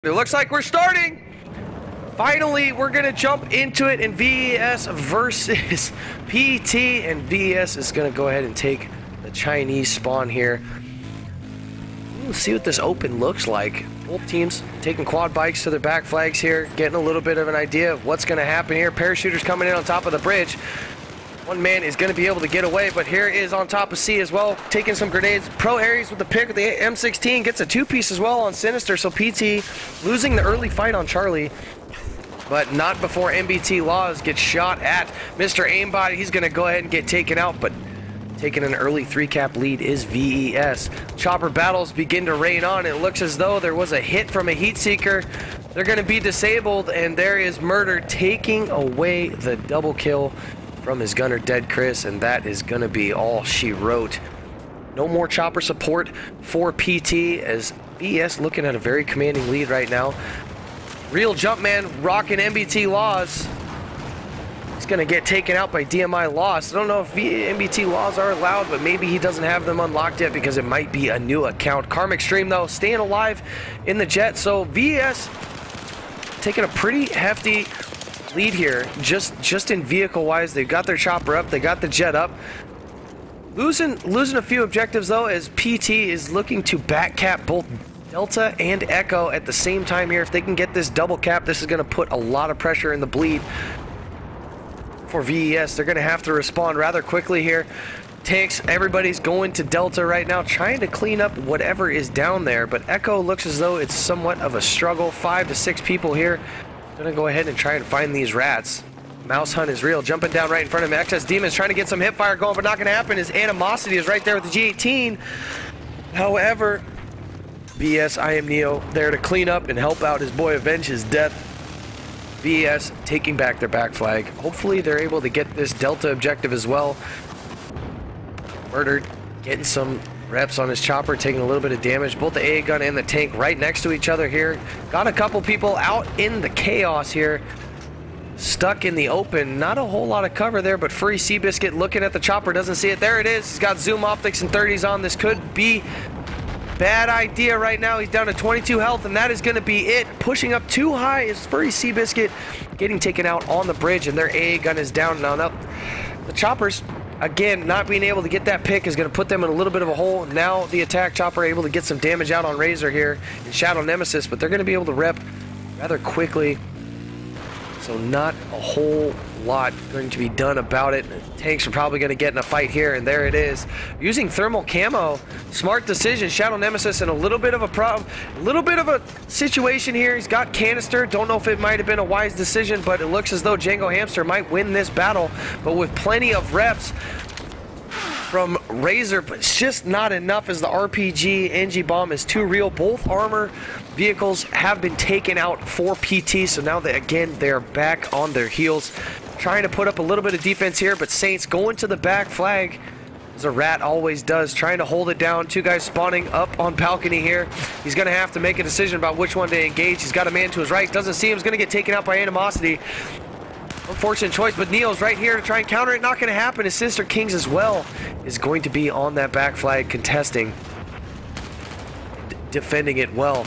It looks like we're starting. Finally, we're going to jump into it in VeS versus PT, and VeS is going to go ahead and take the Chinese spawn here. We'll see what this open looks like. Both teams taking quad bikes to their back flags here, getting a little bit of an idea of what's going to happen here. Parachuters coming in on top of the bridge. One man is going to be able to get away, but here is on top of C as well, taking some grenades. Pro Aries with the pick with the M16, gets a two-piece as well on Sinister, so PT losing the early fight on Charlie, but not before MBT Laws gets shot at. Mr. Aimbot, he's going to go ahead and get taken out, but taking an early 3-cap lead is VeS. Chopper battles begin to rain on. It looks as though there was a hit from a heat seeker. They're going to be disabled, and there is Murder taking away the double kill from his gunner, Dead Chris, and that is going to be all she wrote. No more chopper support for PT, as VeS looking at a very commanding lead right now. Real Jumpman rocking MBT Laws. He's going to get taken out by DMI Lost. I don't know if MBT Laws are allowed, but maybe he doesn't have them unlocked yet because it might be a new account. Karmic Stream, though, staying alive in the jet, so VeS taking a pretty hefty lead here, just in vehicle wise. They've got their chopper up, they got the jet up. Losing a few objectives though, as PT is looking to back cap both Delta and Echo at the same time here. If they can get this double cap, this is going to put a lot of pressure in the bleed for VeS. They're going to have to respond rather quickly here. Tanks, everybody's going to Delta right now, trying to clean up whatever is down there, but Echo looks as though it's somewhat of a struggle. 5 to 6 people here. Gonna go ahead and try and find these rats. Mouse hunt is real. Jumping down right in front of him. XS Demon's trying to get some hip fire going, but not gonna happen. His animosity is right there with the G18. However, VeS, I am Neo, there to clean up and help out his boy, avenge his death. VeS taking back their back flag. Hopefully they're able to get this Delta objective as well. Murdered, getting some reps on his chopper, taking a little bit of damage. Both the AA gun and the tank right next to each other here. Got a couple people out in the chaos here. Stuck in the open. Not a whole lot of cover there, but Furry Seabiscuit looking at the chopper, doesn't see it. There it is. He's got zoom optics and 30s on. This could be bad idea right now. He's down to 22 health, and that is going to be it. Pushing up too high is Furry Seabiscuit getting taken out on the bridge, and their AA gun is down now. The choppers, again, not being able to get that pick is going to put them in a little bit of a hole. Now the attack chopper able to get some damage out on Razor here in Shadow Nemesis, but they're going to be able to rep rather quickly. So not a whole lot going to be done about it. Tanks are probably going to get in a fight here, and there it is. Using thermal camo, smart decision. Shadow Nemesis in a little bit of a problem, a little bit of a situation here. He's got canister. Don't know if it might have been a wise decision, but it looks as though Django Hamster might win this battle, but with plenty of reps from Razor, but it's just not enough as the RPG NG bomb is too real. Both armor vehicles have been taken out for PT, so now they're back on their heels, trying to put up a little bit of defense here, but Saints going to the back flag, as a rat always does, trying to hold it down. Two guys spawning up on balcony here. He's going to have to make a decision about which one to engage. He's got a man to his right, doesn't see him, he's going to get taken out by Animosity. Unfortunate choice, but Neo's right here to try and counter it. Not going to happen. His sister Kings as well is going to be on that back flag, contesting, defending it well.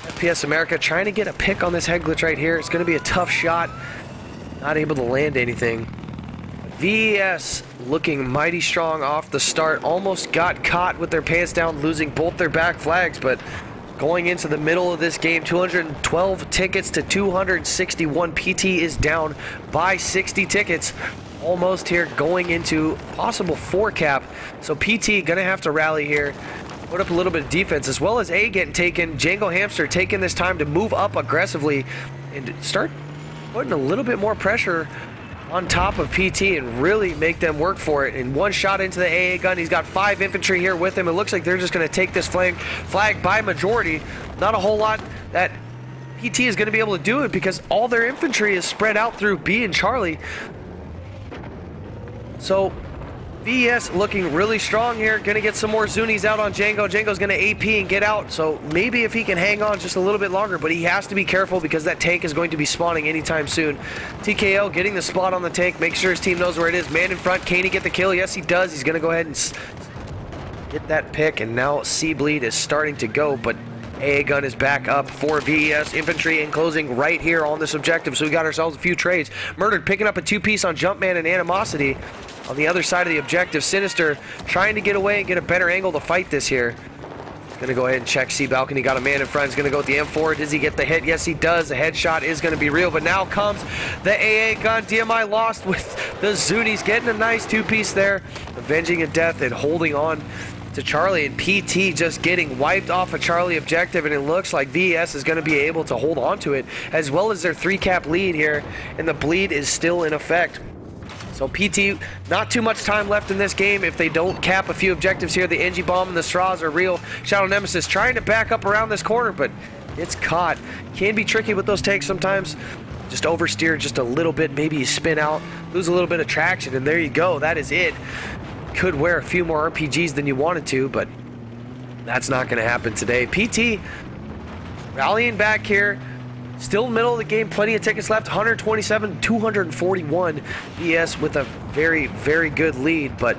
FPS America trying to get a pick on this head glitch right here. It's going to be a tough shot. Not able to land anything. VeS looking mighty strong off the start. Almost got caught with their pants down, losing both their back flags, but going into the middle of this game, 212 tickets to 261. PT is down by 60 tickets. Almost here going into possible 4-cap. So PT gonna have to rally here. Put up a little bit of defense, as well as A getting taken. Django Hamster taking this time to move up aggressively and start putting a little bit more pressure on top of PT and really make them work for it. And one shot into the AA gun. He's got 5 infantry here with him. It looks like they're just going to take this flag by majority. Not a whole lot that PT is going to be able to do it, because all their infantry is spread out through B and Charlie. So VeS looking really strong here. Going to get some more Zunies out on Django. Django's going to AP and get out. So maybe if he can hang on just a little bit longer, but he has to be careful because that tank is going to be spawning anytime soon. TKO getting the spot on the tank. Make sure his team knows where it is. Man in front. Can he get the kill? Yes, he does. He's going to go ahead and get that pick. And now C-Bleed is starting to go, but AA gun is back up for VES. Infantry enclosing right here on this objective, so we got ourselves a few trades. Murdered picking up a 2-piece on Jumpman and Animosity. On the other side of the objective, Sinister trying to get away and get a better angle to fight this here. He's going to go ahead and check C balcony. Got a man in front. He's going to go with the M4. Does he get the hit? Yes, he does. The headshot is going to be real, but now comes the AA gun. DMI lost with the Zuni's getting a nice 2-piece there. Avenging a death and holding on to Charlie, and PT just getting wiped off a Charlie objective, and it looks like VES is going to be able to hold on to it, as well as their 3-cap lead here, and the bleed is still in effect. So PT, not too much time left in this game. If they don't cap a few objectives here, the NG bomb and the straws are real. Shadow Nemesis trying to back up around this corner, but it's caught. Can be tricky with those takes sometimes. Just oversteer just a little bit, maybe you spin out, lose a little bit of traction, and there you go. That is it. Could wear a few more RPGs than you wanted to, but that's not going to happen today. PT rallying back here. Still middle of the game, plenty of tickets left, 127, 241. VS with a very, very good lead, but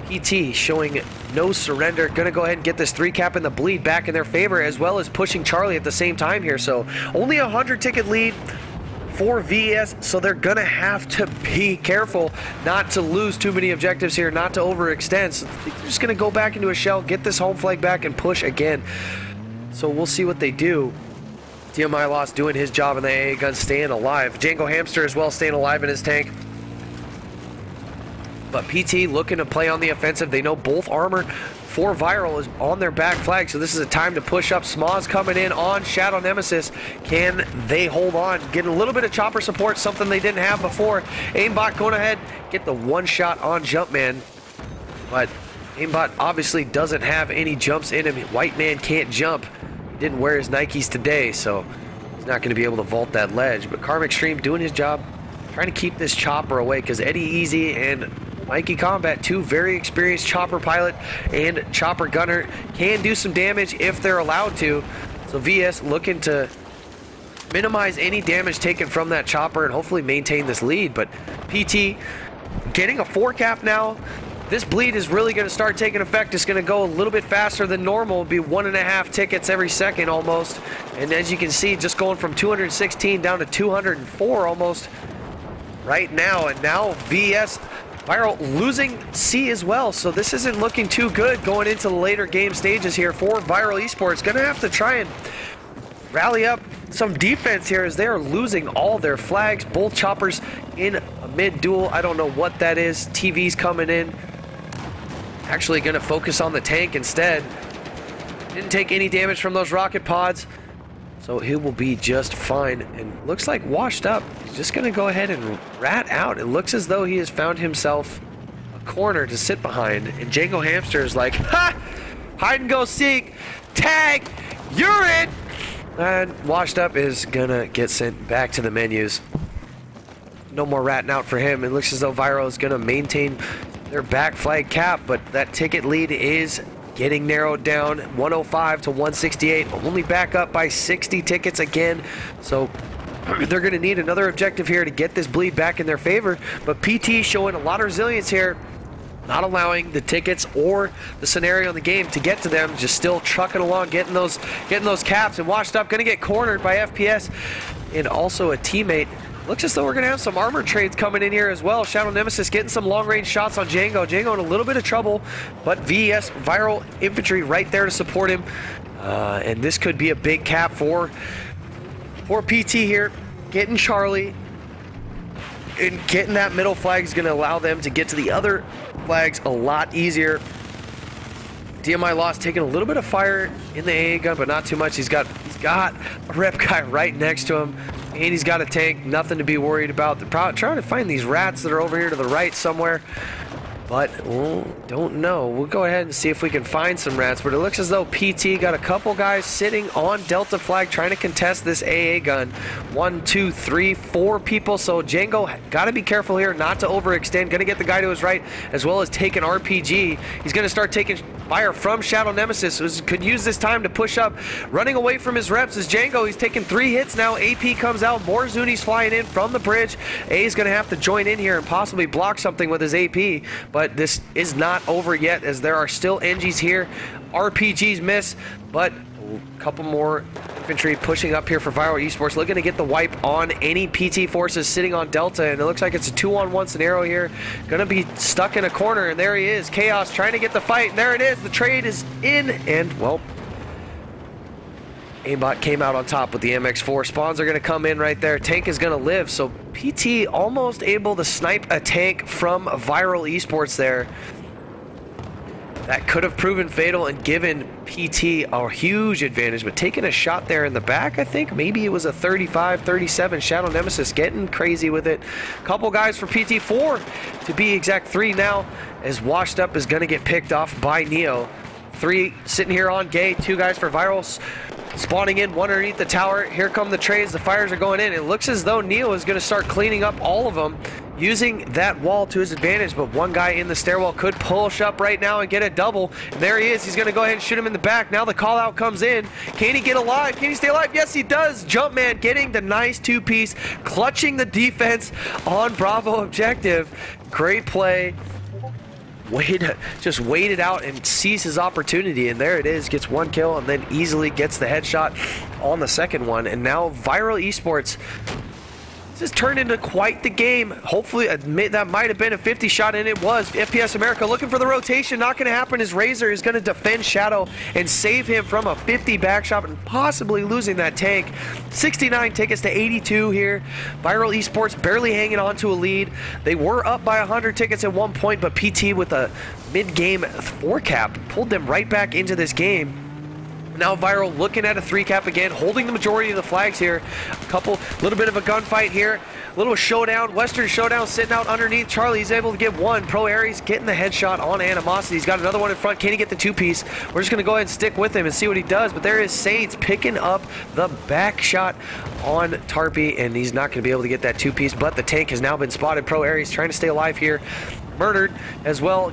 PT showing no surrender. Going to go ahead and get this 3-cap and the bleed back in their favor, as well as pushing Charlie at the same time here. So only a 100-ticket lead for VES, so they're gonna have to be careful not to lose too many objectives here, not to overextend. So they're just gonna go back into a shell, get this home flag back, and push again. So we'll see what they do. DMI lost doing his job, and the AA gun staying alive. Django Hamster as well staying alive in his tank. But PT looking to play on the offensive. They know both armor for Viral is on their back flag, so this is a time to push up. Smaz coming in on Shadow Nemesis. Can they hold on? Getting a little bit of chopper support, something they didn't have before. Aimbot going ahead, get the 1-shot on Jumpman. But Aimbot obviously doesn't have any jumps in him. White man can't jump. He didn't wear his Nikes today, so he's not going to be able to vault that ledge. But Karmic Stream doing his job, trying to keep this chopper away, because Eddie Easy and Mikey Combat, 2 very experienced chopper pilot and chopper gunner, can do some damage if they're allowed to. So VS looking to minimize any damage taken from that chopper and hopefully maintain this lead. But PT getting a 4-cap now. This bleed is really going to start taking effect. It's going to go a little bit faster than normal. It'll be 1.5 tickets every second almost. And as you can see, just going from 216 down to 204 almost right now. And now VS Viral losing C as well, so this isn't looking too good going into the later game stages here for Viral Esports. Gonna have to try and rally up some defense here as they are losing all their flags. Both choppers in a mid duel. I don't know what that is. TV's coming in. Actually gonna focus on the tank instead. Didn't take any damage from those rocket pods, so he will be just fine. And looks like washed up. He's just going to go ahead and rat out. It looks as though he has found himself a corner to sit behind. And Django Hamster is like, ha! Hide and go seek. Tag! You're in! And washed up is going to get sent back to the menus. No more ratting out for him. It looks as though Viral is going to maintain their back flag cap, but that ticket lead is getting narrowed down, 105 to 168, only back up by 60 tickets again. So they're going to need another objective here to get this bleed back in their favor. But PT showing a lot of resilience here, not allowing the tickets or the scenario in the game to get to them, just still trucking along, getting those caps. And washed up, going to get cornered by FPS and also a teammate. Looks as though we're going to have some armor trades coming in here as well. Shadow Nemesis getting some long-range shots on Django. Django in a little bit of trouble, but VES Viral Infantry right there to support him. And this could be a big cap for PT here. Getting Charlie and getting that middle flag is going to allow them to get to the other flags a lot easier. DMI lost, taking a little bit of fire in the AA gun, but not too much. He's got a rep guy right next to him, and he's got a tank. Nothing to be worried about. They're probably trying to find these rats that are over here to the right somewhere, but don't know. We'll go ahead and see if we can find some rats, but it looks as though PT got a couple guys sitting on Delta flag trying to contest this AA gun. 1, 2, 3, 4 people, so Django got to be careful here not to overextend. Going to get the guy to his right, as well as take an RPG. He's going to start taking fire from Shadow Nemesis, who could use this time to push up. Running away from his reps is Django. He's taking 3 hits now. AP comes out. More Zunis flying in from the bridge. A is going to have to join in here and possibly block something with his AP, but this is not over yet, as there are still NGs here. RPGs miss, but A couple more infantry pushing up here for Viral Esports, looking to get the wipe on any PT forces sitting on Delta, and it looks like it's a 2-on-1 scenario here. Gonna be stuck in a corner, and there he is, Chaos trying to get the fight, and there it is, the trade is in, and well, aimbot came out on top with the MX4. Spawns are going to come in right there. Tank is going to live. So PT almost able to snipe a tank from Viral Esports there. That could have proven fatal and given PT a huge advantage. But taking a shot there in the back, I think. Maybe it was a 35, 37. Shadow Nemesis getting crazy with it. Couple guys for PT. 4 to be exact. 3 now as Washed Up is going to get picked off by Neo. 3 sitting here on Gay. 2 guys for Virals. Spawning in, 1 underneath the tower. Here come the trades. The fires are going in. It looks as though Neo is going to start cleaning up all of them, using that wall to his advantage. But one guy in the stairwell could push up right now and get a double. And there he is. He's going to go ahead and shoot him in the back. Now the call out comes in. Can he get alive? Can he stay alive? Yes, he does. Jumpman getting the nice 2-piece, clutching the defense on Bravo objective. Great play. Just waited out and seized his opportunity, and there it is, gets 1 kill and then easily gets the headshot on the second one. And now Viral Esports, this has turned into quite the game. Hopefully, admit that might have been a 50 shot, and it was. FPS America looking for the rotation. Not going to happen as Razor is going to defend Shadow and save him from a 50 backshot and possibly losing that tank. 69 tickets to 82 here. Viral Esports barely hanging on to a lead. They were up by 100 tickets at one point, but PT with a mid-game 4 cap pulled them right back into this game. Now Viral looking at a 3 cap again, holding the majority of the flags here. Little bit of a gunfight here. Little showdown, Western showdown sitting out underneath. Charlie's able to get 1. Pro Aries getting the headshot on Animosity. He's got another one in front. Can he get the 2-piece? We're just going to go ahead and stick with him and see what he does. But there is Saints picking up the back shot on Tarpy, and he's not going to be able to get that 2-piece. But the tank has now been spotted. Pro Aries trying to stay alive here. Murdered as well.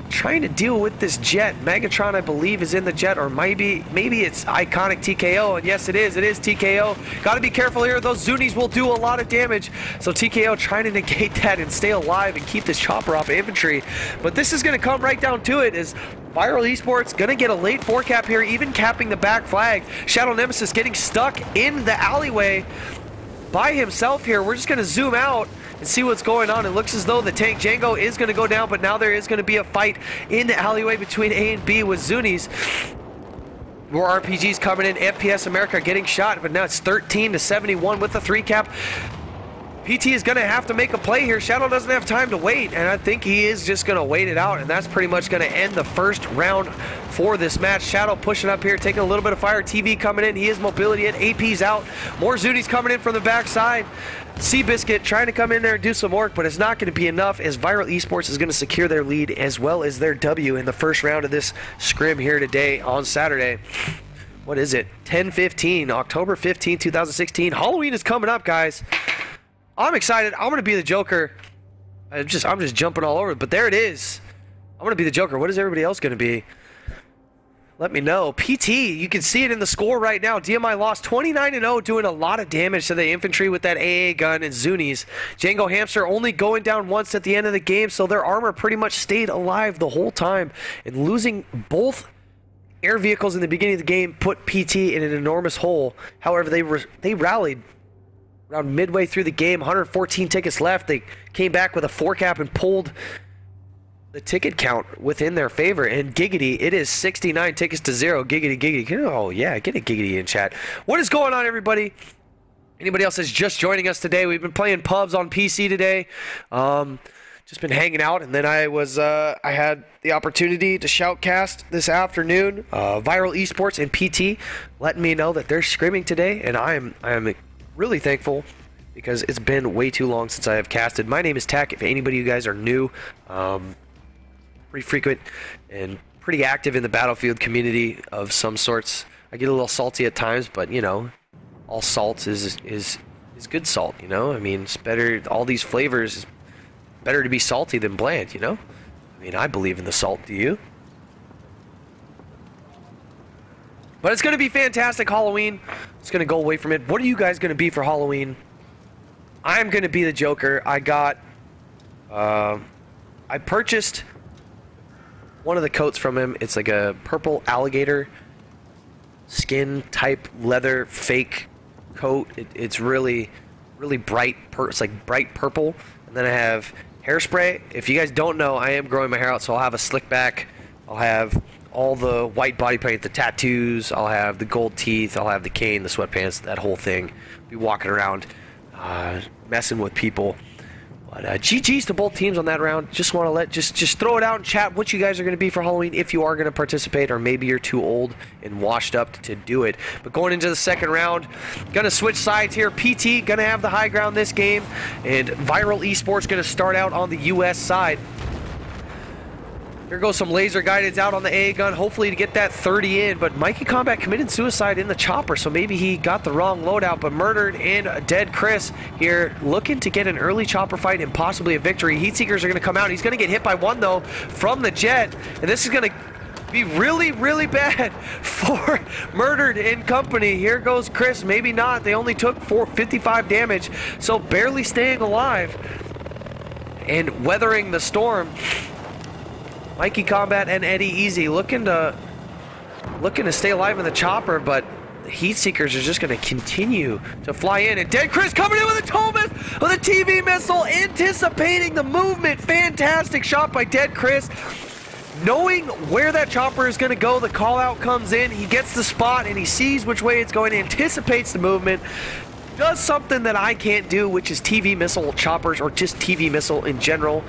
Trying to deal with this jet. Megatron, I believe, is in the jet, or maybe it's iconic TKO, and yes, it is TKO. Got to be careful here. Those Zunies will do a lot of damage, so TKO trying to negate that and stay alive and keep this chopper off infantry. But this is going to come right down to it, as Viral Esports going to get a late 4 cap here, even capping the back flag. Shadow Nemesis getting stuck in the alleyway by himself here. We're just going to zoom out and see what's going on. It looks as though the tank Django is going to go down, but now there is going to be a fight in the alleyway between A and B with Zunies. More RPGs coming in. FPS America getting shot, but now it's 13 to 71 with the 3 cap. PT is going to have to make a play here. Shadow doesn't have time to wait, and I think he is just going to wait it out, and that's pretty much going to end the first round for this match. Shadow pushing up here, taking a little bit of fire. TV coming in. He is mobility in. AP's out. More Zunies coming in from the backside. Seabiscuit trying to come in there and do some work, but it's not going to be enough, as Viral Esports is going to secure their lead as well as their W in the first round of this scrim here today on Saturday. What is it? 10/15, October 15, 2016. Halloween is coming up, guys. I'm excited. I'm going to be the Joker. I'm just jumping all over it, but there it is. I'm going to be the Joker. What is everybody else going to be? Let me know. PT, you can see it in the score right now. DMI lost 29-0, doing a lot of damage to the infantry with that AA gun and Zunies. Django Hamster only going down once at the end of the game, so their armor pretty much stayed alive the whole time. And losing both air vehicles in the beginning of the game put PT in an enormous hole. However, they rallied around midway through the game. 114 tickets left. They came back with a 4 cap and pulled the ticket count within their favor. And Giggity, it is 69 tickets to 0. Giggity. Oh yeah, get a Giggity in chat. What is going on, everybody? Anybody else that's just joining us today? We've been playing pubs on PC today. Just been hanging out, and then I had the opportunity to shoutcast this afternoon. Viral Esports and PT letting me know that they're scrimming today, and I am really thankful, because it's been way too long since I have casted. My name is Tack. If anybody of you guys are new, pretty frequent and pretty active in the Battlefield community of some sorts. I get a little salty at times, but you know, all salt is good salt, you know? I mean, it's better, all these flavors, it's better to be salty than bland, you know? I mean, I believe in the salt, do you? But it's going to be fantastic Halloween. It's going to go away from it. What are you guys going to be for Halloween? I'm going to be the Joker. I purchased one of the coats from him. It's like a purple alligator skin type leather fake coat. It's really bright. It's like bright purple. And then I have hairspray. If you guys don't know, I am growing my hair out, so I'll have a slick back. I'll have all the white body paint, the tattoos. I'll have the gold teeth. I'll have the cane, the sweatpants, that whole thing. Be walking around, messing with people. But GG's to both teams on that round. Just want to just throw it out in chat what you guys are going to be for Halloween if you are going to participate, or maybe you're too old and washed up to do it. But going into the second round, going to switch sides here. PT going to have the high ground this game, and Viral Esports going to start out on the US side. Here goes some laser guidance out on the AA gun, hopefully to get that 30 in, but Mikey Combat committed suicide in the chopper, so maybe he got the wrong loadout, but murdered and dead Chris here, looking to get an early chopper fight and possibly a victory. Heatseekers are going to come out. He's going to get hit by one, though, from the jet, and this is going to be really bad for Murdered and company. Here goes Chris. Maybe not. They only took 55 damage, so barely staying alive and weathering the storm. Mikey Combat and Eddie Easy looking to stay alive in the chopper, but the Heatseekers are just going to continue to fly in. And Dead Chris coming in with a Thomas with a TV missile, anticipating the movement. Fantastic shot by Dead Chris. Knowing where that chopper is going to go, the call out comes in. He gets the spot and he sees which way it's going, anticipates the movement. Does something that I can't do, which is TV missile choppers, or just TV missile in general.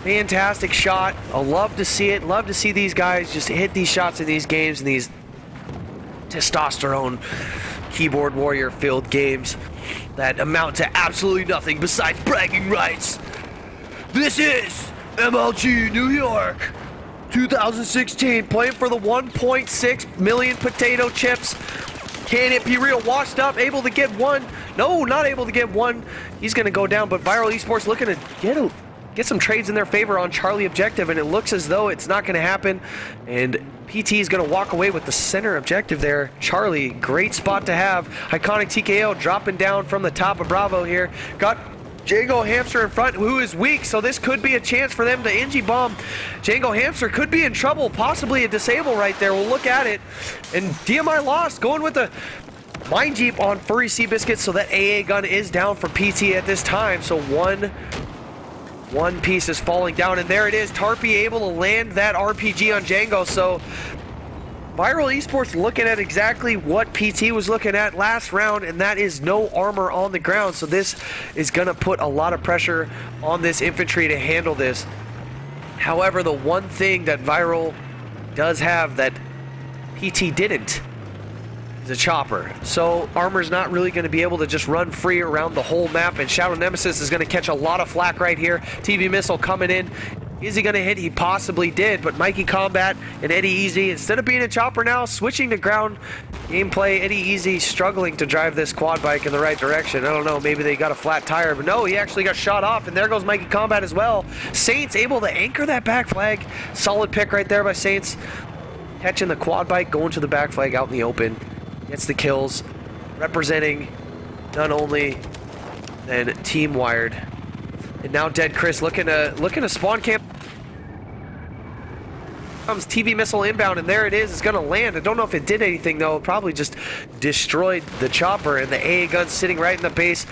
Fantastic shot. I love to see it. Love to see these guys just hit these shots in these games, in these testosterone keyboard warrior filled games that amount to absolutely nothing besides bragging rights. This is MLG New York 2016, playing for the 1.6 million potato chips. Can it be real? Washed up, able to get one. No, not able to get one. He's going to go down, but Viral Esports looking to get some trades in their favor on Charlie objective, and it looks as though it's not going to happen, and PT is going to walk away with the center objective there. Charlie, great spot to have. Iconic TKO dropping down from the top of Bravo here. Got Django Hamster in front, who is weak, so this could be a chance for them to Ingy bomb. Django Hamster could be in trouble, possibly a disable right there. We'll look at it, and DMI lost, going with the Mine Jeep on Furry Seabiscuit, so that AA gun is down for PT at this time, so one piece is falling down, and there it is. Tarpy able to land that RPG on Django, so Viral Esports looking at exactly what PT was looking at last round, and that is no armor on the ground, so this is going to put a lot of pressure on this infantry to handle this. However, the one thing that Viral does have that PT didn't is a chopper, so armor's not really going to be able to just run free around the whole map, and Shadow Nemesis is going to catch a lot of flack right here. TV missile coming in. Is he going to hit? He possibly did, but Mikey Combat and Eddie Easy, instead of being a chopper now, switching to ground gameplay. Eddie Easy struggling to drive this quad bike in the right direction. I don't know, maybe they got a flat tire, but no, he actually got shot off, and there goes Mikey Combat as well. Saints able to anchor that back flag. Solid pick right there by Saints. Catching the quad bike, going to the back flag out in the open. Gets the kills, representing none only than Team Wired. And now Dead Chris looking to spawn camp. Comes TV missile inbound, and there it is. It's going to land. I don't know if it did anything, though. It probably just destroyed the chopper, and the AA gun sitting right in the base.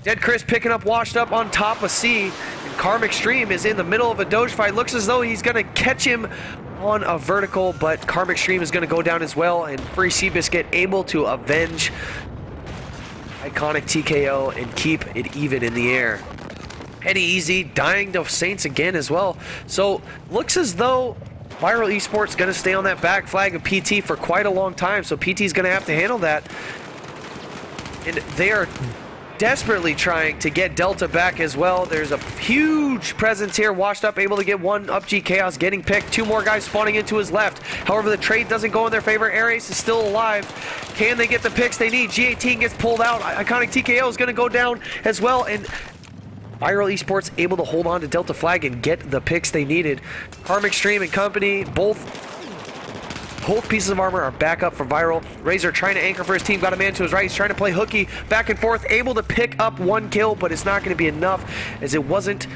Dead Chris picking up Washed Up on top of C. And Karm Extreme is in the middle of a Doge fight. Looks as though he's going to catch him on a vertical, but Karm Extreme is going to go down as well, and Free Seabiscuit able to avenge Iconic TKO and keep it even in the air. Eddie Easy dying to Saints again as well. So looks as though Viral Esports going to stay on that back flag of PT for quite a long time, so PT is going to have to handle that. And they are desperately trying to get Delta back as well. There's a huge presence here. Washed Up able to get one. Up G Chaos getting picked. Two more guys spawning into his left. However, the trade doesn't go in their favor. Ares is still alive. Can they get the picks they need? G18 gets pulled out. Iconic TKO is going to go down as well, and Viral Esports able to hold on to Delta flag and get the picks they needed. Karm Extreme and company, both pieces of armor are back up for Viral. Razor trying to anchor for his team, got a man to his right. He's trying to play hooky back and forth, able to pick up one kill, but it's not going to be enough, as it wasn't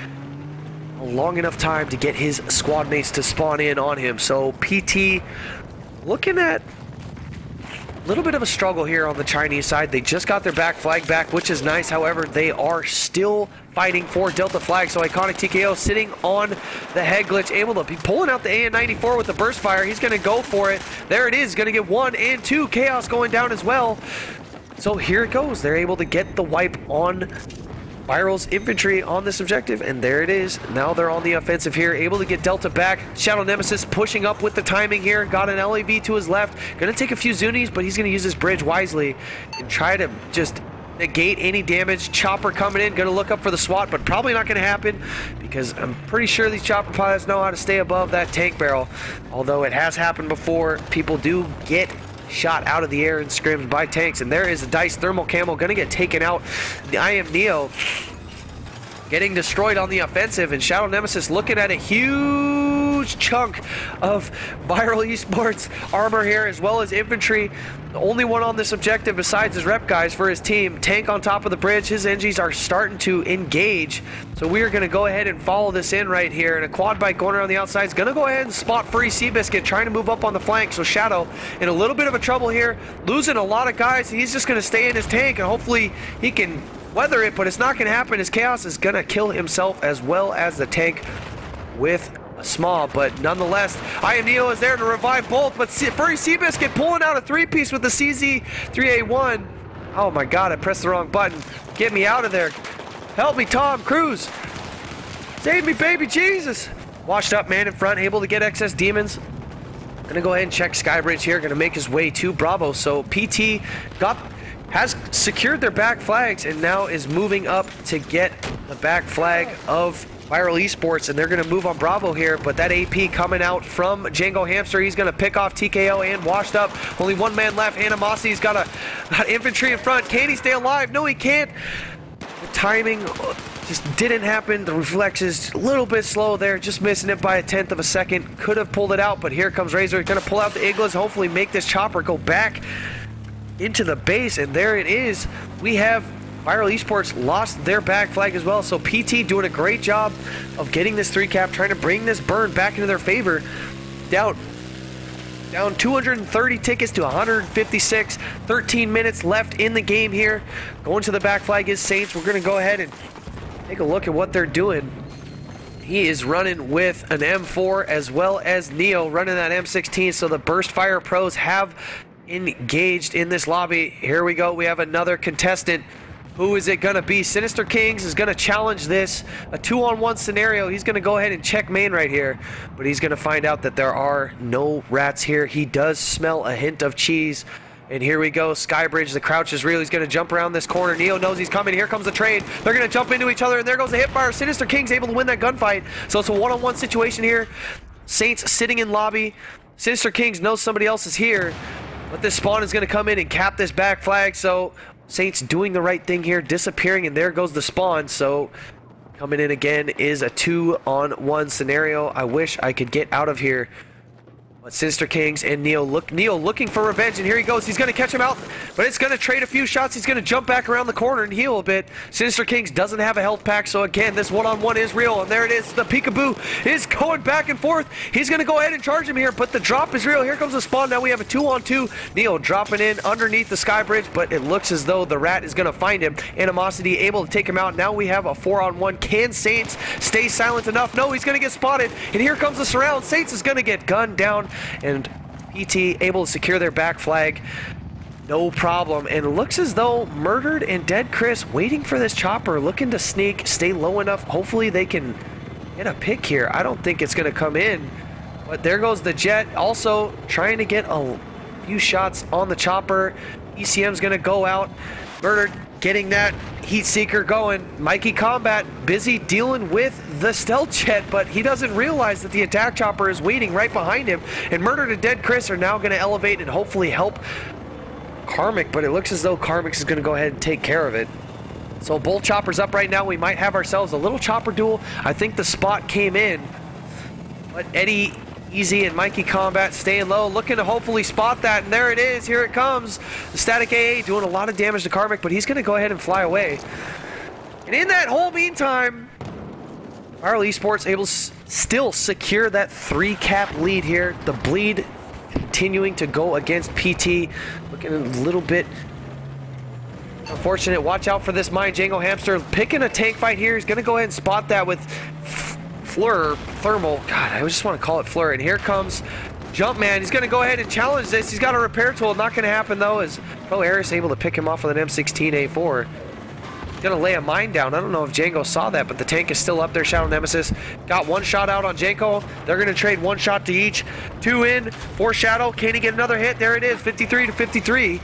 a long enough time to get his squad mates to spawn in on him. So PT looking at little bit of a struggle here on the Chinese side. They just got their back flag back, which is nice. However, they are still fighting for Delta flag. So Iconic TKO sitting on the head glitch, able to be pulling out the AN-94 with the burst fire. He's going to go for it. There it is. Going to get 1 and 2. Chaos going down as well. So here it goes. They're able to get the wipe on Viral's infantry on this objective, and there it is. Now they're on the offensive here, able to get Delta back. Shadow Nemesis pushing up with the timing here. Got an LAV to his left. Going to take a few Zunis, but he's going to use this bridge wisely and try to just negate any damage. Chopper coming in, going to look up for the SWAT, but probably not going to happen because I'm pretty sure these chopper pilots know how to stay above that tank barrel. Although it has happened before, people do get shot out of the air and scrims by tanks, and there is a Dice Thermal Camo going to get taken out. I am Neo getting destroyed on the offensive, and Shadow Nemesis looking at a huge chunk of Viral Esports armor here, as well as infantry. The only one on this objective besides his rep guys for his team. Tank on top of the bridge. His NGs are starting to engage, so we are going to go ahead and follow this in right here. And a quad bike going around the outside is going to go ahead and spot Free Seabiscuit trying to move up on the flank. So Shadow in a little bit of a trouble here, losing a lot of guys. He's just going to stay in his tank, and hopefully he can weather it, but it's not going to happen as Chaos is going to kill himself as well as the tank with a small. But nonetheless, I Am Neo is there to revive both, but Furry Seabiscuit pulling out a 3-piece with the CZ3A1. Oh my god, I pressed the wrong button. Get me out of there. Help me, Tom Cruise. Save me, baby Jesus. Washed up man in front, able to get excess demons. Gonna go ahead and check Skybridge here. Gonna make his way to Bravo. So PT has secured their back flags and now is moving up to get the back flag of Viral Esports, and they're going to move on Bravo here. But that AP coming out from Django Hamster, he's going to pick off TKO and washed up. Only one man left. Animosity's got infantry in front. Can he stay alive? No, he can't. The timing just didn't happen. The reflexes a little bit slow there, just missing it by 1/10 of a second. Could have pulled it out, but here comes Razor. Going to pull out the Iglas, hopefully make this chopper go back into the base, and there it is. We have Viral Esports lost their back flag as well, so PT doing a great job of getting this 3-cap, trying to bring this burn back into their favor. Down 230 tickets to 156, 13 minutes left in the game here. Going to the back flag is Saints. We're going to go ahead and take a look at what they're doing. He is running with an M4 as well as Neo running that M16, so the Burst Fire pros have engaged in this lobby. Here we go. We have another contestant. Who is it going to be? Sinister Kings is going to challenge this. A 2-on-1 scenario. He's going to go ahead and check main right here. But he's going to find out that there are no rats here. He does smell a hint of cheese. And here we go. Skybridge, the crouch is real. He's going to jump around this corner. Neo knows he's coming. Here comes the trade. They're going to jump into each other, and there goes the hipfire. Sinister Kings able to win that gunfight. So it's a 1-on-1 situation here. Saints sitting in lobby. Sinister Kings knows somebody else is here. But this spawn is going to come in and cap this back flag, so Saints doing the right thing here, disappearing, and there goes the spawn. So coming in again is a 2-on-1 scenario. I wish I could get out of here. But Sinister Kings and Neo looking for revenge, and here he goes. He's going to catch him out, but it's going to trade a few shots. He's going to jump back around the corner and heal a bit. Sinister Kings doesn't have a health pack, so again, this 1-on-1 is real, and there it is. The peekaboo is going back and forth. He's going to go ahead and charge him here, but the drop is real. Here comes the spawn. Now we have a 2-on-2. Neo dropping in underneath the sky bridge, but it looks as though the rat is going to find him. Animosity able to take him out. Now we have a 4-on-1. Can Saints stay silent enough? No, he's going to get spotted, and here comes the surround. Saints is going to get gunned down, and PT able to secure their back flag, no problem. And it looks as though Murdered and Dead Chris waiting for this chopper, looking to sneak, stay low enough. Hopefully they can get a pick here. I don't think it's going to come in, but there goes the jet, also trying to get a few shots on the chopper. ECM's going to go out. Murdered getting that heat seeker going. Mikey Combat busy dealing with the stealth jet, but he doesn't realize that the attack chopper is waiting right behind him. And Murdered and Dead Chris are now going to elevate and hopefully help Karmic, but it looks as though Karmic is going to go ahead and take care of it. So both choppers up right now. We might have ourselves a little chopper duel. I think the spot came in, but Eddie Easy and Mikey Combat staying low, looking to hopefully spot that, and there it is. Here it comes. The Static AA doing a lot of damage to Karmic, but he's going to go ahead and fly away. And in that whole meantime, Viral Esports able to still secure that 3-cap lead here. The bleed continuing to go against PT. Looking a little bit unfortunate. Watch out for this mine. Django Hamster picking a tank fight here. He's going to go ahead and spot that with Thermal. God, I just want to call it Fleur. And here comes Jumpman. He's going to go ahead and challenge this. He's got a repair tool. Not going to happen, though, as Pro Aris able to pick him off with an M16A4. He's going to lay a mine down. I don't know if Django saw that, but the tank is still up there. Shadow Nemesis got one shot out on Django. They're going to trade one shot to each. 2 in for Shadow. Can he get another hit? There it is, 53 to 53.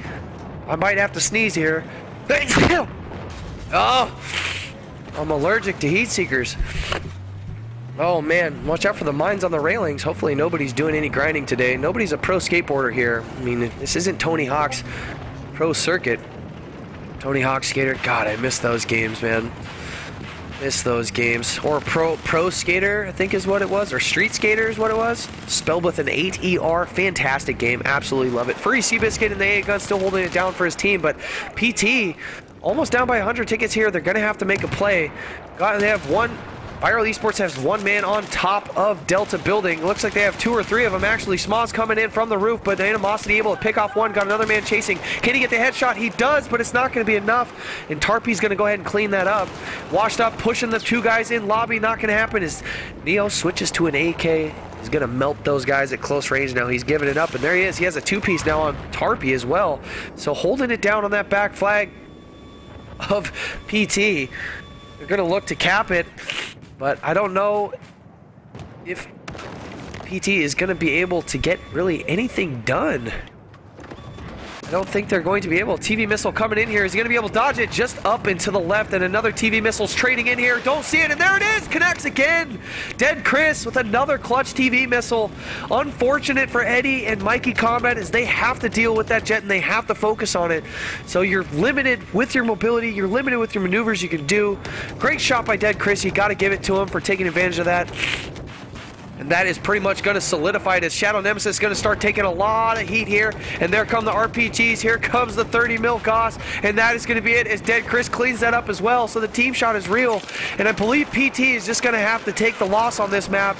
I might have to sneeze here. Oh, I'm allergic to heat seekers. Oh man, watch out for the mines on the railings. Hopefully nobody's doing any grinding today. Nobody's a pro skateboarder here. I mean, this isn't Tony Hawk's pro circuit. Tony Hawk Skater. God, I miss those games, man. Miss those games. Or pro Skater, I think is what it was. Or Street Skater is what it was. Spelled with an 8 ER. Fantastic game. Absolutely love it. Furry Seabiscuit and the AA Gun still holding it down for his team. But PT almost down by 100 tickets here. They're going to have to make a play. They have one. Viral Esports has one man on top of Delta building. Looks like they have 2 or 3 of them actually. Small's coming in from the roof, but Animosity able to pick off one. Got another man chasing. Can he get the headshot? He does, but it's not going to be enough. And Tarpy's going to go ahead and clean that up. Washed up, pushing the 2 guys in lobby. Not going to happen as Neo switches to an AK. He's going to melt those guys at close range now. He's giving it up, and there he is. He has a 2-piece now on Tarpy as well. So holding it down on that back flag of PT. They're going to look to cap it. But I don't know if PT is going to be able to get really anything done. I don't think they're going to be able. TV missile coming in here. Is he going to be able to dodge it? Just up and to the left, and another TV missile's trading in here. Don't see it, and there it is. Connects again. Dead Chris with another clutch TV missile. Unfortunate for Eddie and Mikey Combat as they have to deal with that jet and they have to focus on it. So you're limited with your mobility. You're limited with your maneuvers you can do. Great shot by Dead Chris. You got to give it to him for taking advantage of that. And that is pretty much going to solidify it as Shadow Nemesis is going to start taking a lot of heat here. And there come the RPGs. Here comes the 30 mil Goss. And that is going to be it as Dead Chris cleans that up as well. So the team shot is real. And I believe PT is just going to have to take the loss on this map.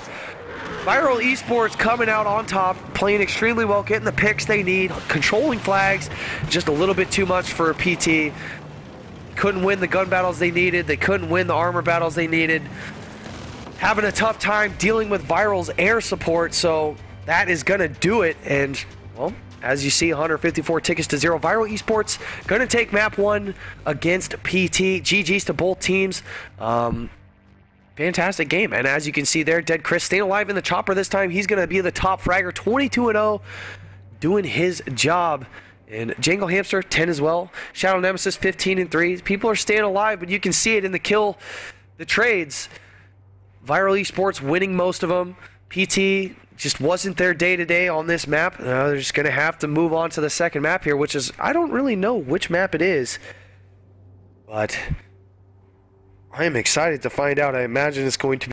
Viral Esports coming out on top, playing extremely well, getting the picks they need, controlling flags. Just a little bit too much for PT. Couldn't win the gun battles they needed. They couldn't win the armor battles they needed. Having a tough time dealing with Viral's air support, so that is going to do it. And, well, as you see, 154 tickets to 0. Viral Esports going to take map 1 against PT. GG's to both teams. Fantastic game. And as you can see there, Dead Chris staying alive in the chopper this time. He's going to be the top fragger, 22-0, doing his job. And Django Hamster, 10 as well. Shadow Nemesis, 15-3. People are staying alive, but you can see it in the kill, the trades. Viral Esports winning most of them. PT just wasn't their day-to-day on this map. They're just going to have to move on to the second map here, which is, I don't really know which map it is. But I am excited to find out. I imagine it's going to be